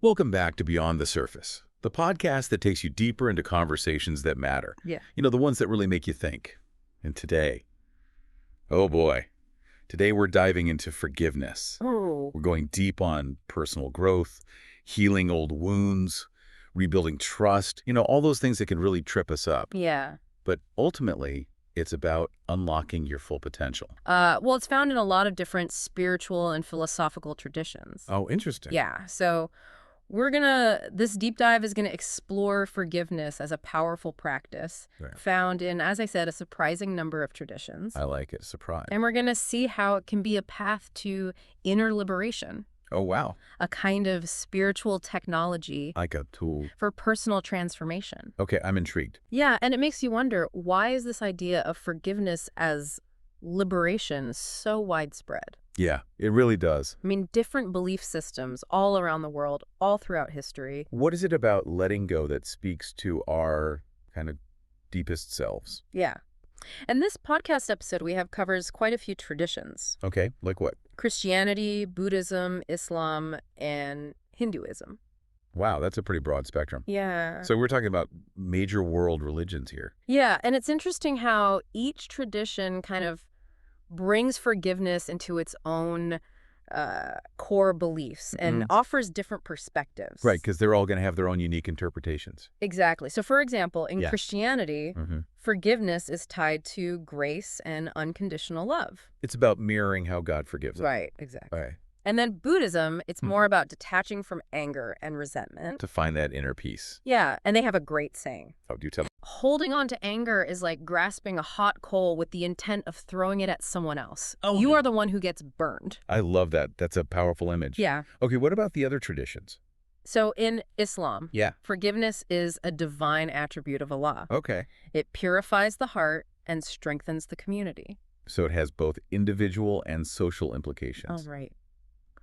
Welcome back to Beyond the Surface, the podcast that takes you deeper into conversations that matter. Yeah. The ones that really make you think. And today, oh boy, today we're diving into forgiveness. Oh. We're going deep on personal growth, healing old wounds, rebuilding trust, all those things that can really trip us up. Yeah. But ultimately, it's about unlocking your full potential. Well, it's found in a lot of different spiritual and philosophical traditions. Oh, interesting. Yeah. So this deep dive is gonna explore forgiveness as a powerful practice Right. found in, as I said, a surprising number of traditions. I like it. Surprise. And we're gonna see how it can be a path to inner liberation, Oh, wow. a kind of spiritual technology Like a tool. for personal transformation. Okay, I'm intrigued. Yeah, and it makes you wonder, why is this idea of forgiveness as liberation so widespread? Yeah, it really does. I mean, different belief systems all around the world, all throughout history. What is it about letting go that speaks to our kind of deepest selves? Yeah. And this podcast episode we have covers quite a few traditions. Okay, like what? Christianity, Buddhism, Islam, and Hinduism. Wow, that's a pretty broad spectrum. Yeah. So we're talking about major world religions here. Yeah, and it's interesting how each tradition kind of brings forgiveness into its own core beliefs and offers different perspectives. Right, because they're all going to have their own unique interpretations. Exactly. So, for example, in Yeah. Christianity, forgiveness is tied to grace and unconditional love. It's about mirroring how God forgives us. Right, exactly. Right. And then Buddhism, it's more about detaching from anger and resentment. To find that inner peace. Yeah, and they have a great saying. Oh, do tell. Holding on to anger is like grasping a hot coal with the intent of throwing it at someone else. Oh. You are the one who gets burned. I love that. That's a powerful image. Yeah. Okay, what about the other traditions? So in Islam, Yeah. forgiveness is a divine attribute of Allah. Okay. It purifies the heart and strengthens the community. So it has both individual and social implications. Oh, right.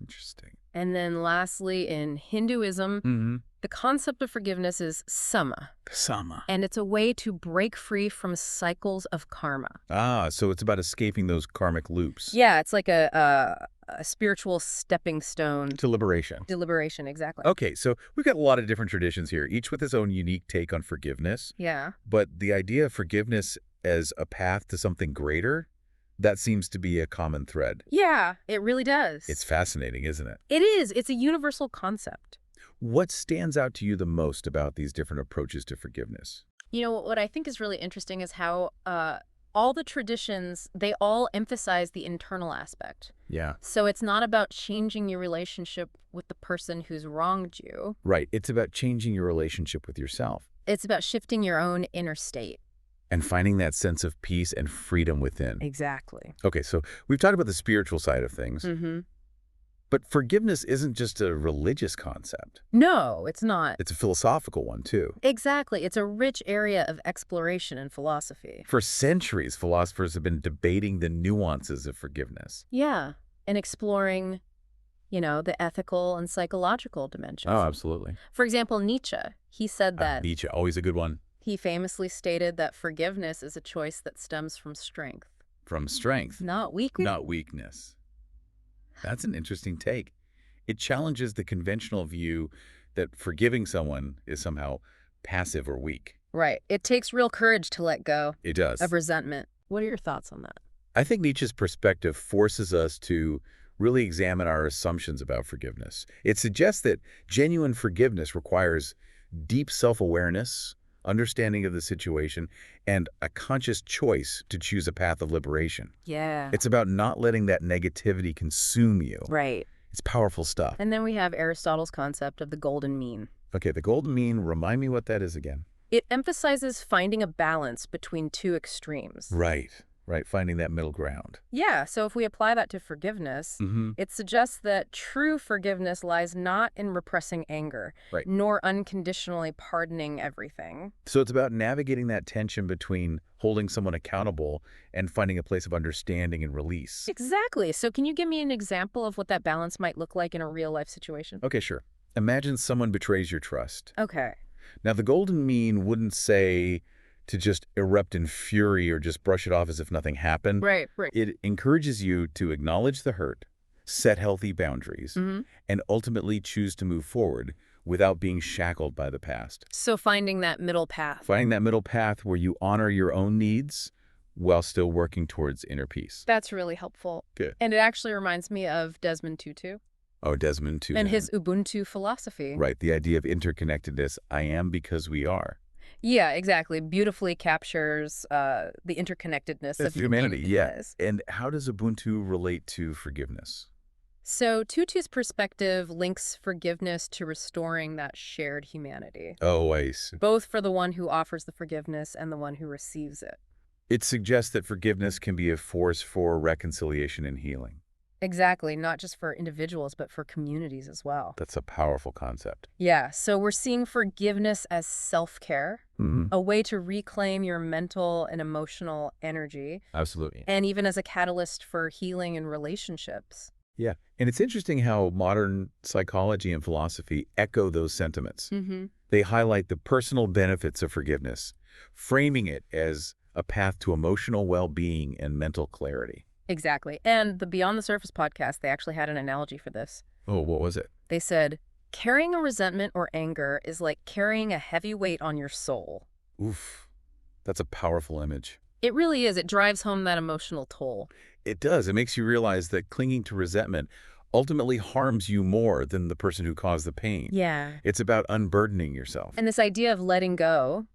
Interesting. And then lastly, in Hinduism, the concept of forgiveness is sama, Sama. and it's a way to break free from cycles of karma. Ah, so it's about escaping those karmic loops. Yeah, it's like a spiritual stepping stone To liberation. to liberation, exactly. Okay, so we've got a lot of different traditions here, each with its own unique take on forgiveness. Yeah. But the idea of forgiveness as a path to something greater, that seems to be a common thread. Yeah, it really does. It's fascinating, isn't it? It is. It's a universal concept. What stands out to you the most about these different approaches to forgiveness? You know, what I think is really interesting is how all the traditions, they all emphasize the internal aspect. Yeah. So it's not about changing your relationship with the person who's wronged you. Right. It's about changing your relationship with yourself It's about shifting your own inner state. and finding that sense of peace and freedom within. Exactly. Okay, so we've talked about the spiritual side of things, but forgiveness isn't just a religious concept. No, it's not. It's a philosophical one, too. Exactly. It's a rich area of exploration and philosophy. For centuries, philosophers have been debating the nuances of forgiveness. Yeah. And exploring, the ethical and psychological dimensions. Oh, absolutely. For example, Nietzsche, he said that Nietzsche, always a good one. he famously stated that forgiveness is a choice that stems from strength, From strength, not weakness. not weakness. That's an interesting take. It challenges the conventional view that forgiving someone is somehow passive or weak. Right. It takes real courage to let go It does. of resentment. What are your thoughts on that? I think Nietzsche's perspective forces us to really examine our assumptions about forgiveness. It suggests that genuine forgiveness requires deep self-awareness, understanding of the situation, and a conscious choice to choose a path of liberation. Yeah. It's about not letting that negativity consume you. Right. It's powerful stuff. And then we have Aristotle's concept of the golden mean. Okay, the golden mean, remind me what that is again. It emphasizes finding a balance between two extremes. Right, finding that middle ground. Yeah, so if we apply that to forgiveness, it suggests that true forgiveness lies not in repressing anger, Right. nor unconditionally pardoning everything. So it's about navigating that tension between holding someone accountable and finding a place of understanding and release. Exactly. So can you give me an example of what that balance might look like in a real-life situation? Okay, sure. Imagine someone betrays your trust. Okay. Now, the golden mean wouldn't say to just erupt in fury or just brush it off as if nothing happened. Right. It encourages you to acknowledge the hurt, set healthy boundaries, Hmm. and ultimately choose to move forward without being shackled by the past. So finding that middle path. Finding that middle path where you honor your own needs while still working towards inner peace. That's really helpful. Good. And it actually reminds me of Desmond Tutu Oh, Desmond Tutu. and his Ubuntu philosophy. Right, the idea of interconnectedness. I am because we are. Yeah, exactly. Beautifully captures the interconnectedness of Humanity, yeah. humanness. And how does Ubuntu relate to forgiveness? So Tutu's perspective links forgiveness to restoring that shared humanity, Oh, I see. both for the one who offers the forgiveness and the one who receives it. It suggests that forgiveness can be a force for reconciliation and healing. Exactly, not just for individuals, but for communities as well. That's a powerful concept. Yeah, so we're seeing forgiveness as self-care, Mm-hmm. a way to reclaim your mental and emotional energy, Absolutely. and even as a catalyst for healing in relationships. Yeah. And it's interesting how modern psychology and philosophy echo those sentiments. Mm-hmm. They highlight the personal benefits of forgiveness, framing it as a path to emotional well-being and mental clarity. Exactly. And the Beyond the Surface podcast, they actually had an analogy for this. Oh, what was it? They said, carrying a resentment or anger is like carrying a heavy weight on your soul. Oof. That's a powerful image. It really is. It drives home that emotional toll. It does. It makes you realize that clinging to resentment ultimately harms you more than the person who caused the pain. Yeah. It's about unburdening yourself. And this idea of letting go,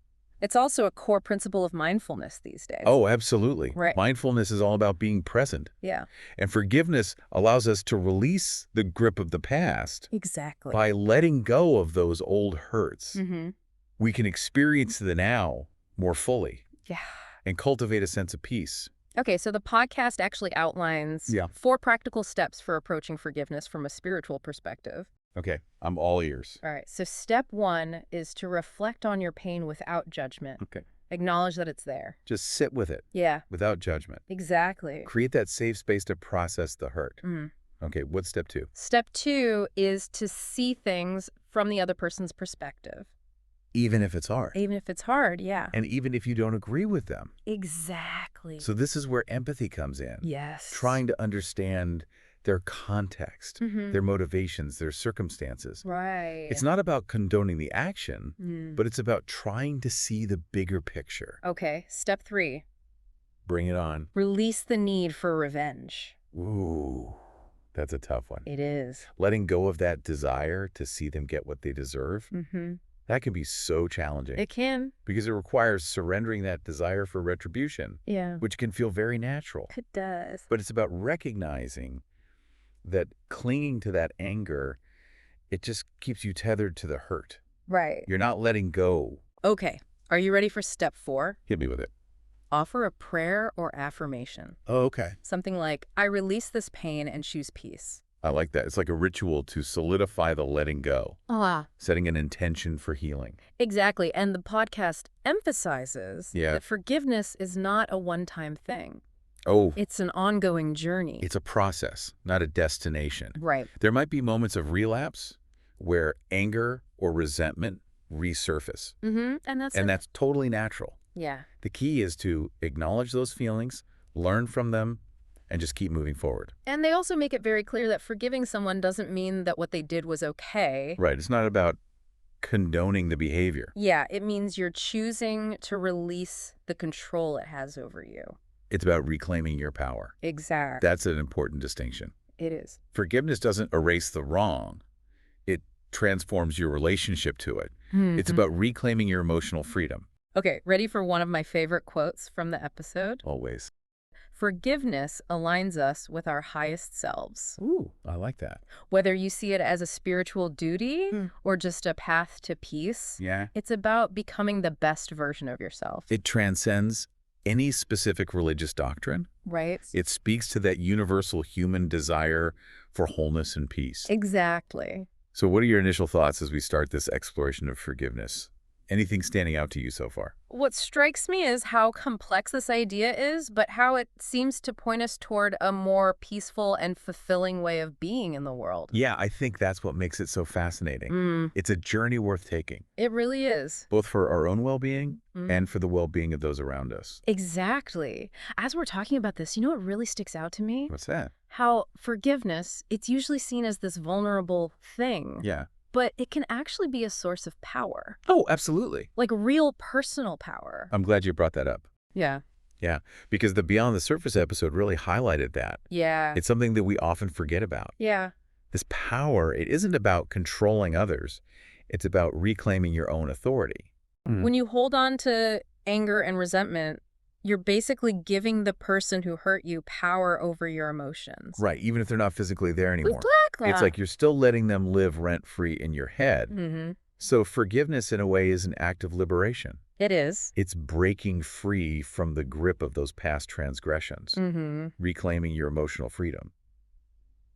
it's also a core principle of mindfulness these days. Oh, absolutely. Right. Mindfulness is all about being present. Yeah. And forgiveness allows us to release the grip of the past Exactly. by letting go of those old hurts. Mm-hmm. We can experience the now more fully Yeah. and cultivate a sense of peace. Okay, so the podcast actually outlines 4 practical steps for approaching forgiveness from a spiritual perspective. Okay, I'm all ears. All right, so step 1 is to reflect on your pain without judgment. Okay. Acknowledge that it's there. Just sit with it Yeah, without judgment. exactly. Create that safe space to process the hurt. Mm. Okay, what's step 2? Step 2 is to see things from the other person's perspective. Even if it's hard. Even if it's hard, yeah. And even if you don't agree with them. Exactly. So this is where empathy comes in. Yes. Trying to understand their context, Mhm. their motivations, their circumstances. Right. It's not about condoning the action, Mm. but it's about trying to see the bigger picture. Okay, step 3. Bring it on. Release the need for revenge. Ooh, that's a tough one. It is. Letting go of that desire to see them get what they deserve, Mm-hmm. that can be so challenging It can. because it requires surrendering that desire for retribution, Yeah. which can feel very natural. It does. But it's about recognizing that clinging to that anger, it just keeps you tethered to the hurt. Right. You're not letting go. Okay. Are you ready for step 4? Hit me with it. Offer a prayer or affirmation. Oh, okay. Something like, I release this pain and choose peace. I like that. It's like a ritual to solidify the letting go, Ah. setting an intention for healing. Exactly. And the podcast emphasizes that forgiveness is not a one-time thing. Oh, It's an ongoing journey. it's a process, not a destination. Right. There might be moments of relapse where anger or resentment resurface, Mm-hmm. And that's totally natural. yeah. The key is to acknowledge those feelings, learn from them, and just keep moving forward. And they also make it very clear that forgiving someone doesn't mean that what they did was okay. Right. It's not about condoning the behavior. Yeah, it means you're choosing to release the control it has over you. It's about reclaiming your power. Exactly. That's an important distinction. It is. Forgiveness doesn't erase the wrong. It transforms your relationship to it. It's Mhm. about reclaiming your emotional freedom. Okay, ready for one of my favorite quotes from the episode? Always. Forgiveness aligns us with our highest selves. Ooh, I like that. Whether you see it as a spiritual duty or just a path to peace, Yeah. it's about becoming the best version of yourself. It transcends any specific religious doctrine. Right? It speaks to that universal human desire for wholeness and peace. Exactly. So what are your initial thoughts as we start this exploration of forgiveness? Anything standing out to you so far? What strikes me is how complex this idea is, but how it seems to point us toward a more peaceful and fulfilling way of being in the world. Yeah, I think that's what makes it so fascinating. Mm, It's a journey worth taking, it really is. both for our own well-being Mm. and for the well-being of those around us. Exactly. As we're talking about this, you know what really sticks out to me? What's that? How forgiveness, it's usually seen as this vulnerable thing, Yeah. but it can actually be a source of power, Oh, absolutely. like real personal power. I'm glad you brought that up. Yeah. Yeah, because the Beyond the Surface episode really highlighted that. Yeah. It's something that we often forget about. Yeah. This power, it isn't about controlling others. It's about reclaiming your own authority. When you hold on to anger and resentment, you're basically giving the person who hurt you power over your emotions. Right, even if they're not physically there anymore. Exactly. It's like you're still letting them live rent-free in your head. Mm-hmm. So forgiveness, in a way, is an act of liberation. It is. It's breaking free from the grip of those past transgressions, Mm-hmm. reclaiming your emotional freedom.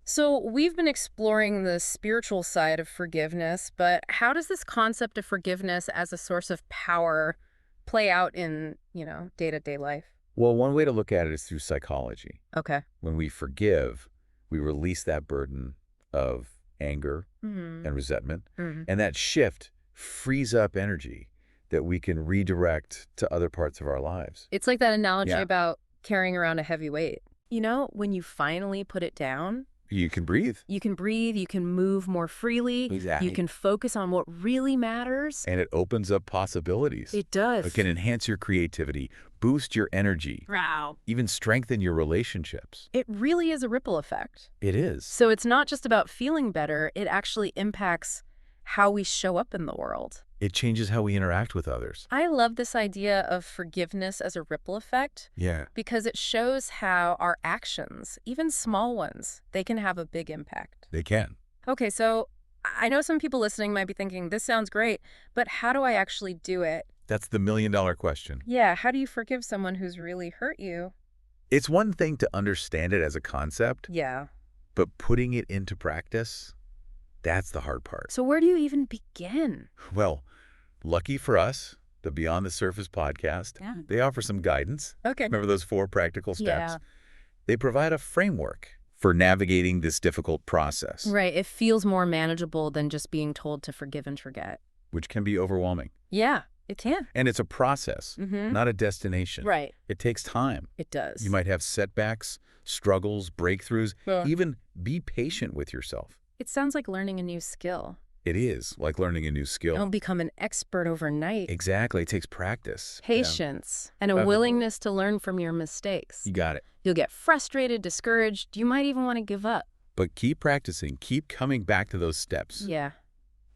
So we've been exploring the spiritual side of forgiveness, but how does this concept of forgiveness as a source of power play out in, day-to-day life? Well, one way to look at it is through psychology. Okay. When we forgive, we release that burden of anger Mm-hmm. and resentment, Mm-hmm. and that shift frees up energy that we can redirect to other parts of our lives. It's like that analogy Yeah. about carrying around a heavy weight. When you finally put it down, You can breathe. you can breathe, you can move more freely, Exactly. you can focus on what really matters. And it opens up possibilities. It does. It can enhance your creativity, boost your energy, Wow. even strengthen your relationships. It really is a ripple effect. It is. So it's not just about feeling better, it actually impacts how we show up in the world. It changes how we interact with others. I love this idea of forgiveness as a ripple effect Yeah. because it shows how our actions, even small ones, they can have a big impact. They can. Okay, so I know some people listening might be thinking, this sounds great, but how do I actually do it? That's the million-dollar question. Yeah, how do you forgive someone who's really hurt you? It's one thing to understand it as a concept, Yeah. but putting it into practice, that's the hard part. So where do you even begin? Well, lucky for us, the Beyond the Surface podcast, Yeah. they offer some guidance. Okay. Remember those 4 practical steps? Yeah. They provide a framework for navigating this difficult process, Right. It feels more manageable than just being told to forgive and forget. which can be overwhelming. Yeah, it can. And it's a process, Mm-hmm. not a destination. Right. It takes time. It does. You might have setbacks, struggles, breakthroughs. Yeah. Even be patient with yourself. It sounds like learning a new skill. It is like learning a new skill. Don't become an expert overnight. Exactly. It takes practice. Patience and a Definitely. willingness to learn from your mistakes. You got it. You'll get frustrated, discouraged. You might even want to give up. But keep practicing. Keep coming back to those steps. Yeah.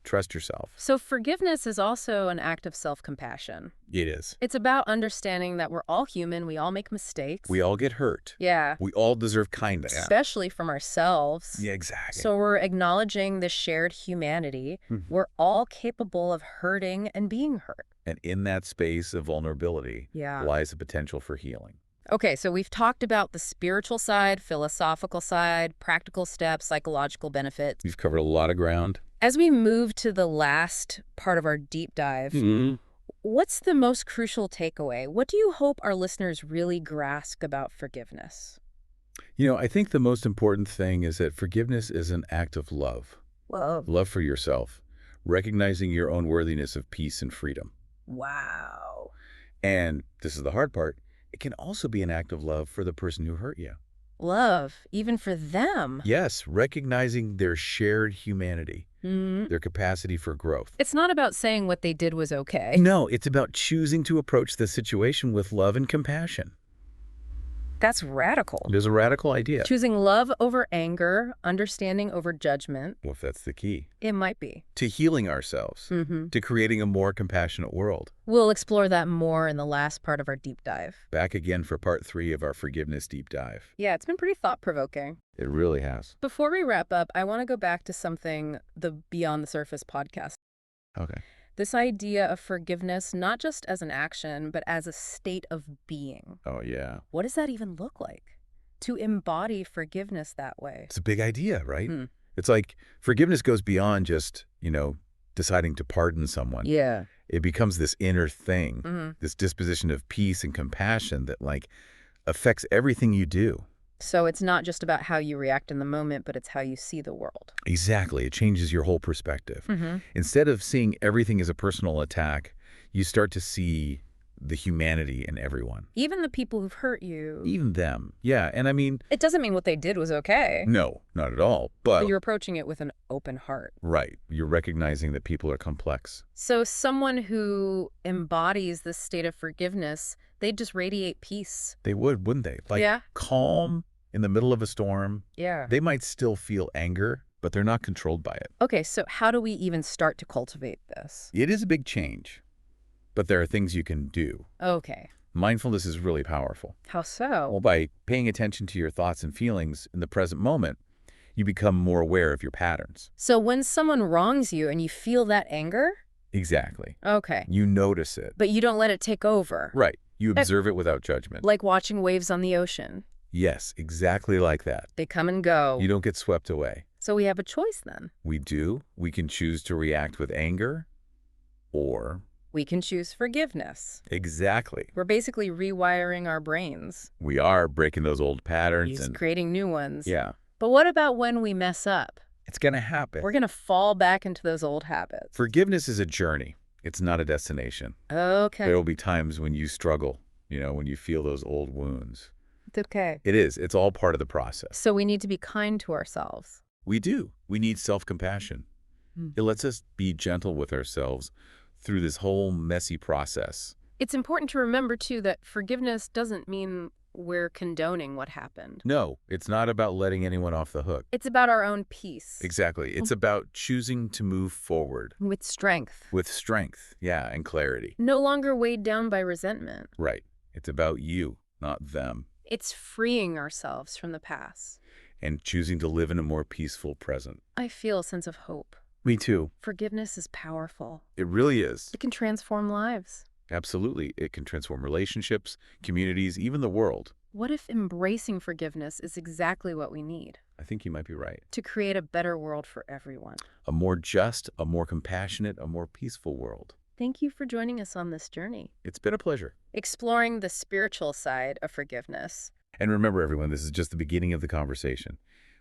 Trust yourself. So forgiveness is also an act of self-compassion. It is. It's about understanding that we're all human. We all make mistakes. We all get hurt. Yeah. We all deserve kindness. Especially from ourselves. Yeah, exactly. So we're acknowledging the shared humanity. Mhm. We're all capable of hurting and being hurt. And in that space of vulnerability Yeah. lies the potential for healing. Okay, so we've talked about the spiritual side, philosophical side, practical steps, psychological benefits. We've covered a lot of ground. As we move to the last part of our deep dive, what's the most crucial takeaway? What do you hope our listeners really grasp about forgiveness? I think the most important thing is that forgiveness is an act of love. Whoa. Love for yourself, recognizing your own worthiness of peace and freedom. Wow. And this is the hard part, it can also be an act of love for the person who hurt you. Love, even for them. Yes, recognizing their shared humanity, Mhm. their capacity for growth. It's not about saying what they did was okay. No, it's about choosing to approach the situation with love and compassion. That's radical. It is a radical idea. Choosing love over anger, understanding over judgment. Well, if that's the key. It might be. To healing ourselves, Mm-hmm. to creating a more compassionate world. We'll explore that more in the last part of our deep dive. Back again for part 3 of our forgiveness deep dive. Yeah, it's been pretty thought-provoking. It really has. Before we wrap up, I want to go back to something the Beyond the Surface podcast. Okay. This idea of forgiveness, not just as an action, but as a state of being. Oh, yeah. What does that even look like? To embody forgiveness that way. It's a big idea, right? Hmm. It's like forgiveness goes beyond just, deciding to pardon someone. Yeah. It becomes this inner thing, Hmm. this disposition of peace and compassion that, like, affects everything you do. So it's not just about how you react in the moment, but it's how you see the world. Exactly. It changes your whole perspective. Hmm. Instead of seeing everything as a personal attack, you start to see the humanity in everyone. Even the people who've hurt you. Even them. Yeah, and I mean, It doesn't mean what they did was okay, no, not at all. but But, you're approaching it with an open heart. right, you're recognizing that people are complex. So someone who embodies this state of forgiveness, they just radiate peace. They would, wouldn't they? Like, Yeah. calm in the middle of a storm. Yeah. They might still feel anger, but they're not controlled by it. Okay, so how do we even start to cultivate this? It is a big change, but there are things you can do. Okay. Mindfulness is really powerful. How Well, so? by paying attention to your thoughts and feelings in the present moment, you become more aware of your patterns. So when someone wrongs you and you feel that anger? Exactly. Okay. You notice it. But you don't let it take over. Right. You Uh, observe it without judgment. Like watching waves on the ocean. Yes, exactly like that. They come and go. You don't get swept away. So we have a choice then. We do. We can choose to react with anger or... We can choose forgiveness. Exactly. We're basically rewiring our brains. We are breaking those old patterns Just and... creating new ones. Yeah. But what about when we mess up? It's going to happen. We're going to fall back into those old habits. Forgiveness is a journey. It's not a destination. Okay. There will be times when you struggle, when you feel those old wounds. It's okay. It is. It's all part of the process. So we need to be kind to ourselves. We do. We need self-compassion. Hmm. It lets us be gentle with ourselves through this whole messy process. It's important to remember, too, that forgiveness doesn't mean we're condoning what happened. No, it's not about letting anyone off the hook. It's about our own peace. Exactly. It's about choosing to move forward. With strength. With strength, yeah, and clarity. No longer weighed down by resentment. Right. It's about you, not them. It's freeing ourselves from the past. And choosing to live in a more peaceful present. I feel a sense of hope. Me too. Forgiveness is powerful. It really is. It can transform lives. Absolutely. It can transform relationships, communities, even the world. What if embracing forgiveness is exactly what we need I think you might be right. to create a better world for everyone? A more just, a more compassionate, a more peaceful world. Thank you for joining us on this journey, It's been a pleasure. exploring the spiritual side of forgiveness. And remember, everyone, this is just the beginning of the conversation.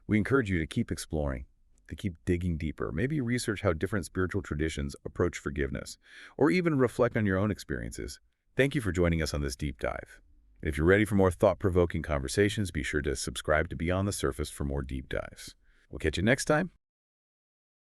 We encourage you to keep exploring, to keep digging deeper. Maybe research how different spiritual traditions approach forgiveness, or even reflect on your own experiences. Thank you for joining us on this deep dive. And if you're ready for more thought-provoking conversations, be sure to subscribe to Beyond the Surface for more deep dives. We'll catch you next time.